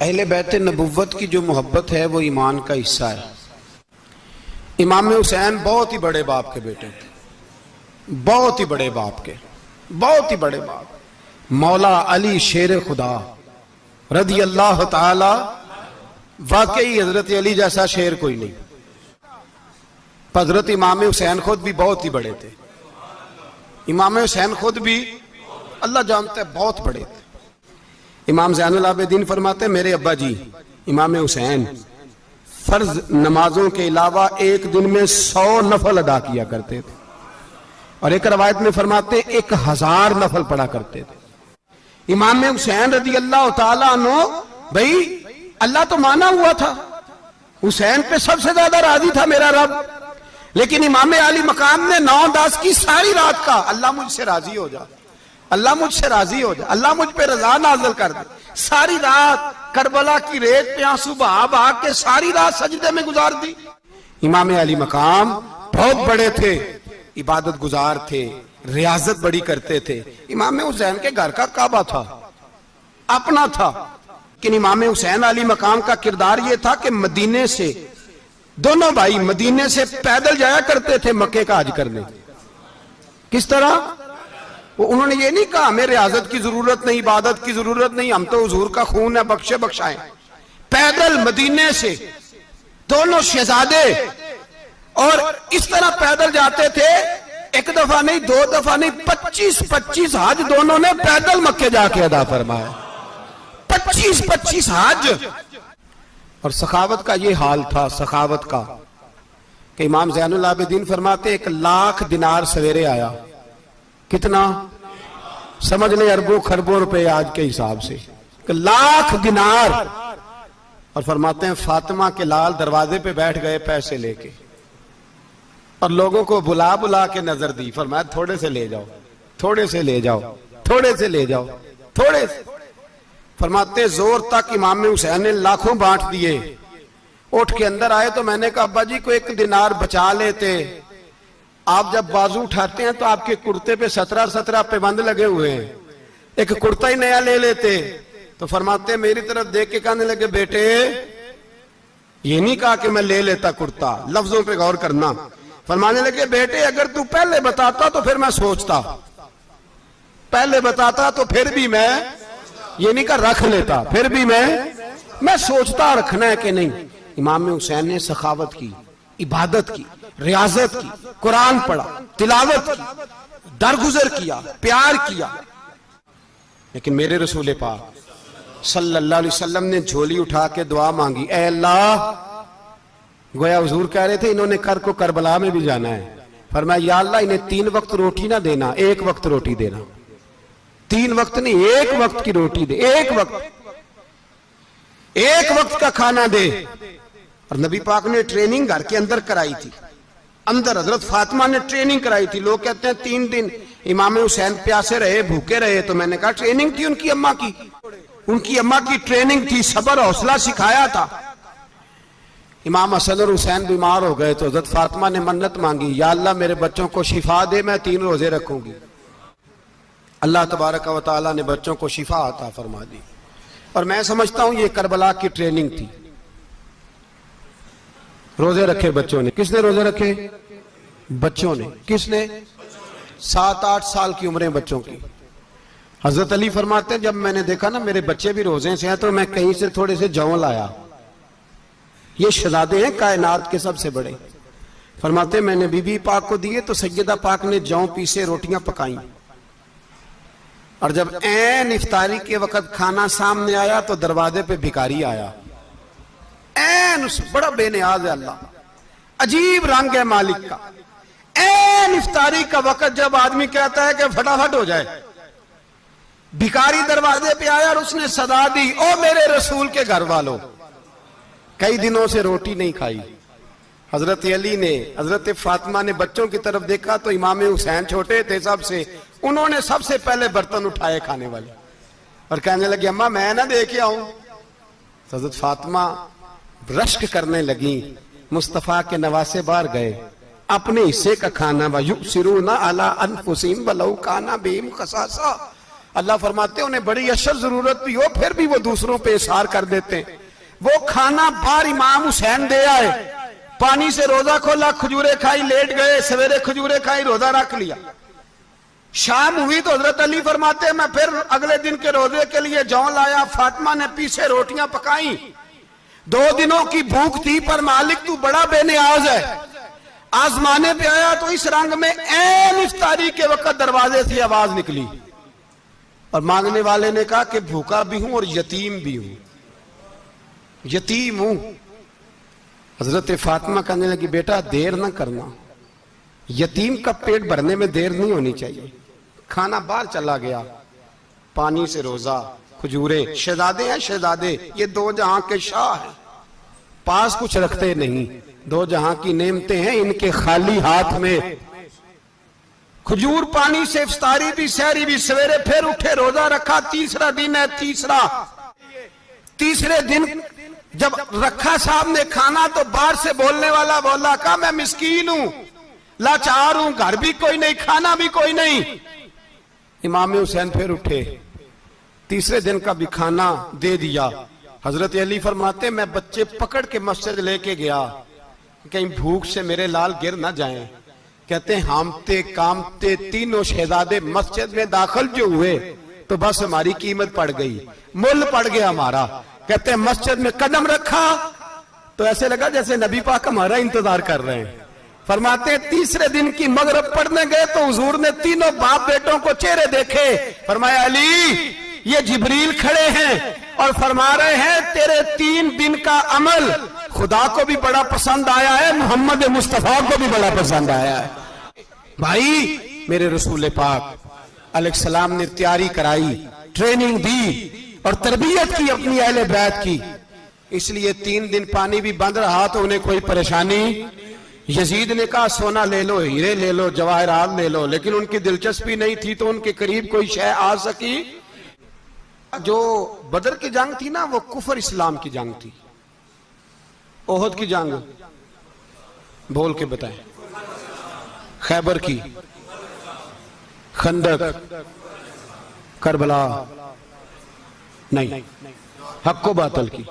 अहले बैत नबुव्वत की जो मोहब्बत है वो ईमान का हिस्सा है। इमाम हुसैन बहुत ही बड़े बाप के बेटे थे, बहुत ही बड़े बाप के, बहुत ही बड़े बाप। मौला अली शेर खुदा रदी अल्लाह ताला, वाकई हजरत अली जैसा शेर कोई नहीं। हजरत इमाम हुसैन खुद भी बहुत ही बड़े थे। इमाम हुसैन खुद भी अल्लाह जानता है बहुत बड़े थे। इमाम ज़ैनुल आबिदीन फरमाते मेरे अब्बा जी इमाम हुसैन फर्ज नमाजों के अलावा एक दिन में 100 नफल अदा किया करते थे, और एक रवायत में फरमाते 1000 नफल पढ़ा करते थे। इमाम हुसैन रज़ी अल्लाह ताला अन्हु, भाई अल्लाह तो माना हुआ था, हुसैन पे सबसे ज्यादा राजी था मेरा रब, लेकिन इमाम अली मकाम ने 9-10 की सारी रात का अल्लाह मुझसे राजी हो जा, अल्लाह मुझसे राजी हो जा, अल्लाह मुझ पे रजा नाज़िल कर दे। सारी रात करबला की रेत पे आंसू बहा बहा के सारी रात सजदे में गुजार दी। इमाम अली मकाम बहुत बड़े थे, इबादत गुजार थे, रियाजत बड़ी करते थे। इमाम हुसैन के घर का काबा था, अपना था, लेकिन इमाम हुसैन अली मकाम का किरदार यह था कि मदीने से दोनों भाई मदीने से पैदल जाया करते थे मक्के का हज करने। किस तरह? वो उन्होंने ये नहीं कहा हमें रियाजत की जरूरत नहीं, इबादत की जरूरत नहीं, हम तो हुजूर का खून है, बख्शे बख्शाएं। पैदल मदीने से दोनों शहजादे और इस तरह पैदल जाते थे, एक दफा नहीं, 2 दफा नहीं, 25-25 हज दोनों ने पैदल मक्के जाके अदा फरमाया। 25-25 हज। और सखावत का ये हाल था, सखावत का, कि इमाम ज़ैनुल आबिदीन फरमाते 1 लाख दिनार सवेरे आया। कितना? समझ ले अरबों खरबों रुपए आज के हिसाब से, 1 लाख दिनार। और फरमाते हैं फातिमा के लाल दरवाजे पे बैठ गए पैसे लेके, और लोगों को बुला बुला के नजर दी, फरमाया थोड़े से ले जाओ, थोड़े से ले जाओ, थोड़े से ले जाओ, थोड़े से। फरमाते जोर तक इमाम हुसैन ने लाखों बांट दिए। उठ के अंदर आए तो मैंने कहा अब्बा जी को 1 दिनार बचा लेते, आप जब बाजू उठाते हैं तो आपके कुर्ते पे 17 पैबंद लगे हुए हैं, एक कुर्ता ही नया ले लेते। तो फरमाते मेरी तरफ देख के कहने लगे बेटे ये नहीं कहा कि मैं ले लेता कुर्ता, लफ्जों पे गौर करना। फरमाने लगे बेटे अगर तू पहले बताता तो फिर मैं सोचता, पहले बताता तो फिर भी मैं ये नहीं कर रख लेता, फिर भी मैं सोचता रखना है कि नहीं। इमाम हुसैन ने सखावत की, इबादत की, रियाजत की, कुरान पढ़ा, तिलावत की, दरगुजर किया, प्यार किया। लेकिन मेरे रसूल पाक सल्लल्लाहु अलैहि वसल्लम ने झोली उठा के दुआ मांगी, ऐ अल्लाह, गोया हुजूर कह रहे थे इन्होंने कर को करबला में भी जाना है, फरमाया या अल्लाह इन्हें 3 वक्त रोटी ना देना, 1 वक्त रोटी देना। 3 वक्त नहीं, 1 वक्त की रोटी दे, 1 वक्त का खाना दे। और नबी पाक ने ट्रेनिंग घर के अंदर कराई थी, अंदर हजरत फातिमा ने ट्रेनिंग कराई थी। लोग कहते हैं 3 दिन इमाम हुसैन प्यासे रहे, भूखे रहे, तो मैंने कहा ट्रेनिंग थी उनकी अम्मा की, उनकी अम्मा की ट्रेनिंग थी, सब्र हौसला सिखाया था। इमाम हसन और हुसैन बीमार हो गए तो हजरत फातिमा ने मन्नत मांगी, या अल्लाह मेरे बच्चों को शिफा दे, मैं 3 रोजे रखूंगी। अल्लाह तबारक व तआला ने बच्चों को शिफा अता फरमा दी। और मैं समझता हूं ये करबला की ट्रेनिंग थी। रोजे रखे बच्चों ने। किसने रोजे रखे? बच्चों ने। किसने? 7-8 साल की उम्रें बच्चों की। हजरत अली फरमाते हैं जब मैंने देखा ना मेरे बच्चे भी रोजे से हैं तो मैं कहीं से थोड़े से जौ लाया। ये शहजादे हैं कायनात के सबसे बड़े। फरमाते मैंने बीबी पाक को दिए तो सैयदा पाक ने जौ पीसे रोटियां पकाई, और जब ऐन इफ्तारी के वक्त खाना सामने आया तो दरवाजे पे भिखारी आया। ऐन बड़ा बेनियाज है अल्लाह, अजीब रंग है मालिक का। ऐन इफ्तारी का वक्त जब आदमी कहता है कि फटाफट हो जाए, भिखारी दरवाजे पे आया और उसने सदा दी, ओ मेरे रसूल के घर वालों, कई दिनों से रोटी नहीं खाई। हजरत अली ने, हजरत फातिमा ने बच्चों की तरफ देखा तो इमाम हुसैन छोटे थे सबसे, उन्होंने सबसे पहले बर्तन उठाए खाने वाले, और कहने लगे अम्मा मैं ना दे के आऊं। हजरत फातिमा रश्क करने लगी। मुस्तफा के नवासे बाहर गए, अपने हिस्से का खाना, युसिरूना अला अनफुसिहिम वलौ काना बिहिम खसासा, अल्लाह फरमाते उन्हें बड़ी अशद जरूरत भी हो फिर भी वो दूसरों पे इशार कर देते हैं। वो खाना बाहर इमाम हुसैन दे आए, पानी से रोजा खोला, खजूरे खाई, लेट गए, सवेरे खजूरे खाई, रोजा रख लिया। शाम हुई तो हजरत अली फरमाते हैं मैं फिर अगले दिन के रोजे के लिए जौ लाया, फातिमा ने पीछे रोटियां पकाई। 2 दिनों की भूख थी पर मालिक तू बड़ा बेनियाज है, आजमाने पे आया तो इस रंग में ऐन इफ्तारी के वक्त दरवाजे से आवाज निकली और मांगने वाले ने कहा कि भूखा भी हूं और यतीम भी हूं, यतीम हूं। हजरत फातिमा कहने लगी बेटा देर ना करना, यतीम का पेट भरने में देर नहीं होनी चाहिए। खाना बाहर चला गया, पानी से रोजा, खजूरे, शहजादे हैं शहजादे, ये 2 जहां के शाह हैं, पास कुछ रखते नहीं, 2 जहां की नेमतें हैं इनके खाली हाथ में। खजूर पानी से इफ्तारी भी, सहरी भी, सवेरे फिर उठे, रोजा रखा। तीसरा दिन है, तीसरे दिन जब रखा साहब ने खाना तो बाहर से बोलने वाला बोला का मैं मिस्कीन हूं, लाचार हूं, घर भी कोई नहीं, खाना भी कोई नहीं। इमाम हुसैन फिर उठे, तीसरे दिन का भी खाना दे दिया। हजरत अली फरमाते मैं बच्चे पकड़ के मस्जिद लेके गया, कहीं भूख से मेरे लाल गिर ना जाएं। कहते हामते कामते तीनों शहजादे मस्जिद में दाखिल जो हुए तो बस हमारी कीमत पड़ गई, मुल पड़ गया हमारा। कहते मस्जिद में कदम रखा तो ऐसे लगा जैसे नबी पाक हमारा इंतजार कर रहे हैं। फरमाते तीसरे दिन की मगरिब पढ़ने गए तो हुजूर ने तीनों बाप बेटों को चेहरे देखे, फरमाया अली ये जिब्रील खड़े हैं और फरमा रहे हैं तेरे 3 दिन का अमल खुदा को भी बड़ा पसंद आया है, मोहम्मद मुस्तफा को भी बड़ा पसंद आया है। भाई मेरे रसूल पाक अलैहिस्सलाम ने तैयारी कराई, ट्रेनिंग दी और तरबियत की अपनी अहले बैत की, इसलिए 3 दिन पानी भी बंद रहा तो उन्हें कोई परेशानी। यजीद ने कहा सोना ले लो, हीरे ले लो, जवाहरात ले लो, लेकिन उनकी दिलचस्पी नहीं थी तो उनके करीब कोई शय आ सकी। जो बदर की जंग थी ना वो कुफर इस्लाम की जंग थी। ओहद की जंग बोल के बताएं, खैबर की, खंदक, करबला नहीं, हक्को बातल की।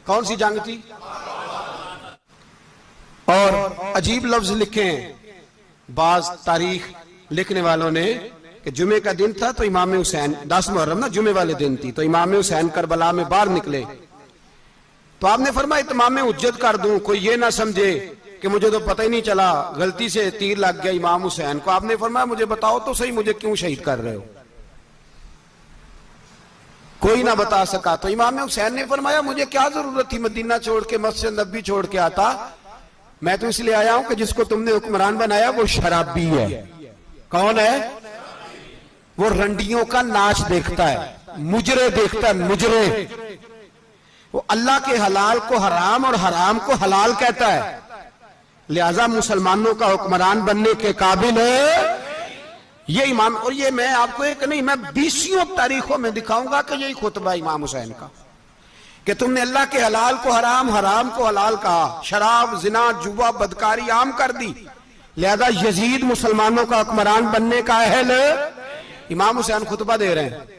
कौन सी जंग थी? और अजीब लफ्ज लिखे हैं बाज तारीख लिखने वालों ने कि जुमे का दिन था तो इमाम हुसैन, 10 मुहर्रम ना जुमे वाले दिन थी, तो इमाम हुसैन करबला में बाहर निकले तो आपने फरमाया इत्माम हुज्जत कर दूं, कोई ये ना समझे कि मुझे तो पता ही नहीं चला, गलती से तीर लग गया इमाम हुसैन को। आपने फरमाया मुझे बताओ तो सही मुझे क्यों शहीद कर रहे हो? कोई ना बता सका तो इमाम हुसैन ने फरमाया मुझे क्या जरूरत थी मदीना छोड़ के, मस्जिद नबी छोड़ के आता, मैं तो इसलिए आया हूं कि जिसको तुमने हुक्मरान बनाया वो शराबी है। कौन है? वो रंडियों का नाच देखता है, मुजरे देखता है, मुजरे। वो अल्लाह के हलाल को हराम और हराम को हलाल कहता है, लिहाजा मुसलमानों का हुक्मरान बनने के काबिल है ये इमाम। और ये मैं आपको एक नहीं, मैं 20 तारीखों में दिखाऊंगा कि यही खुतबा इमाम हुसैन का कि तुमने अल्लाह के हलाल को हराम, हराम को हलाल कहा, शराब, जिना, जुआ, बदकारी आम कर दी, लिहाजा यजीद मुसलमानों का हुक्मरान बनने का अहल। इमाम हुसैन खुतबा दे रहे हैं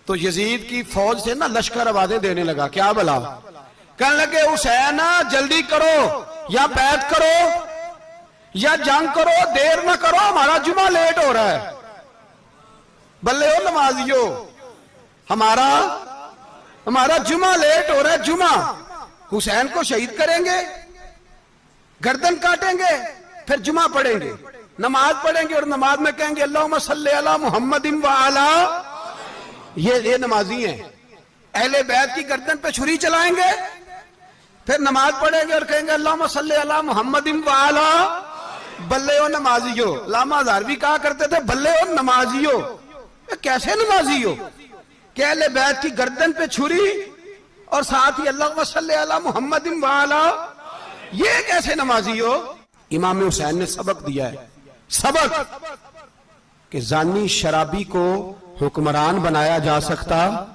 तो यजीद की फौज से ना लश्कर आवाजें देने लगा, क्या भला? कहने लगे हुसैन जल्दी करो, या बैत करो या जंग करो, देर ना करो, हमारा जुमा लेट हो रहा है। बल्ले हो नमाजियो, हमारा जुमा लेट हो रहा है। जुमा हुसैन को शहीद करेंगे, गर्दन काटेंगे, फिर जुमा पढ़ेंगे, नमाज पढ़ेंगे और नमाज में कहेंगे अल्लाहुम्मा सल्ली अला मुहम्मदिन व अला। ये नमाजी हैं। अहले बैत की गर्दन पे छुरी चलाएंगे, फिर नमाज पढ़ेंगे और कहेंगे अल्लाहुम्मा सल्ली अला मुहम्मदिन व अला। बल्ले हो नमाजियो। लामा हज़ारवी कहा करते थे बल्ले हो नमाजियो। कैसे नमाजी हो कि अहले बैत की गर्दन पे छुरी और साथ ही अल्लाहुम्मा सल्ली अला मुहम्मदिन व अला, ये कैसे नमाजी हो? इमाम हुसैन ने सबक दिया है, सबक कि जानी शराबी को हुक्मरान बनाया जा सकता।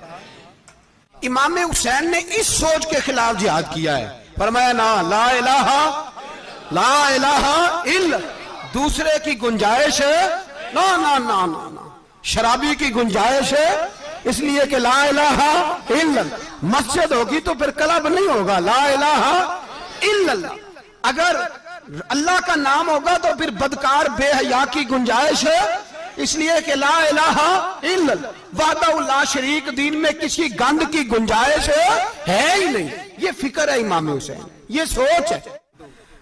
इमाम हुसैन ने इस सोच के खिलाफ जिहाद किया है, फरमाया ना ला इलाहा इल्ला, दूसरे की गुंजाइश ना ना ना ना ना, शराबी की गुंजाइश है, इसलिए कि ला इलाहा इल्लल्लाह। मस्जिद होगी तो फिर क्लब नहीं होगा, ला इलाहा इल्लल्लाह। अगर अल्लाह का नाम होगा तो फिर बदकार बेहया की गुंजाइश है, इसलिए कि ला इलाहा इल्लल्लाह। वाहदहु ला शरीक दीन में किसी गंद की गुंजाइश है ही नहीं। ये फिक्र है इमाम हुसैन, ये सोच है।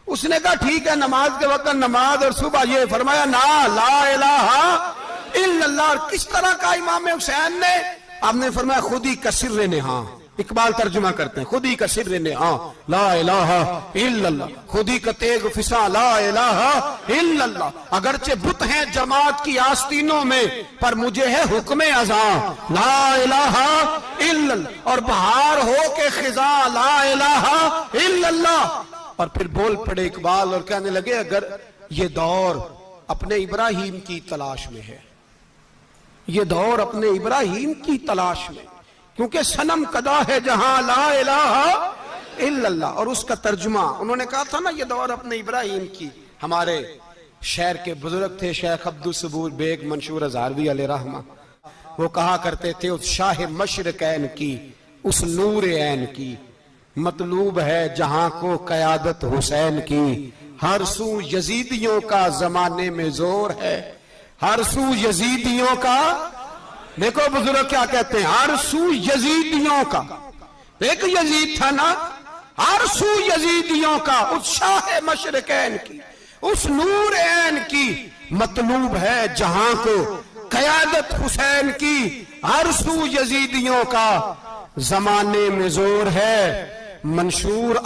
उसने कहा ठीक है नमाज के वक्त नमाज और सुबह, ये फरमाया ना ला इलाहा इल्लल्लाह। किस तरह का इमाम हुसैन ने? आपने फरमाया खुद ही का सिर्र नेहा। इकबाल तर्जुमा करते हैं, खुद ही का सिर्र नेहा ला इलाहा इल्लल्लाह, खुद ही का तेग फिसा ला इलाहा इल्लल्लाह। अगरचे बुत हैं जमात की आस्तीनों में, पर मुझे है हुक्म अज़ां ला इलाहा इल्लल्लाह। और बहार हो के खिजा ला इलाहा इल्लल्लाह। और फिर बोल पड़े इकबाल और कहने लगे अगर ये दौर अपने इब्राहिम की तलाश में है, ये दौर अपने इब्राहिम की तलाश में, क्योंकि सनम कदा है जहां ला इलाहा इल्लल्लाह। और उसका तर्जुमा उन्होंने कहा था ना, ये दौर अपने इब्राहिम की। हमारे शहर के बुजुर्ग थे शेख अब्दुल सबूर बेग मंशूर हजारवी अलैहि रहमा, वो कहा करते थे उस शाह मशरकैन की, उस नूर ऐन की मतलूब है जहां को कयादत हुसैन की। हर सू यजीदियों का जमाने में जोर है, हर सू यजीदियों का। देखो बुजुर्ग क्या कहते हैं, हर सू यजीदियों का। एक यजीद था ना, हर सू यजीदियों का, उस शाह मशरकैन की, उस नूर ऐन की मतलूब है जहां को कयादत हुसैन की। हर सू यजीदियों का जमाने में जोर है, मंशूर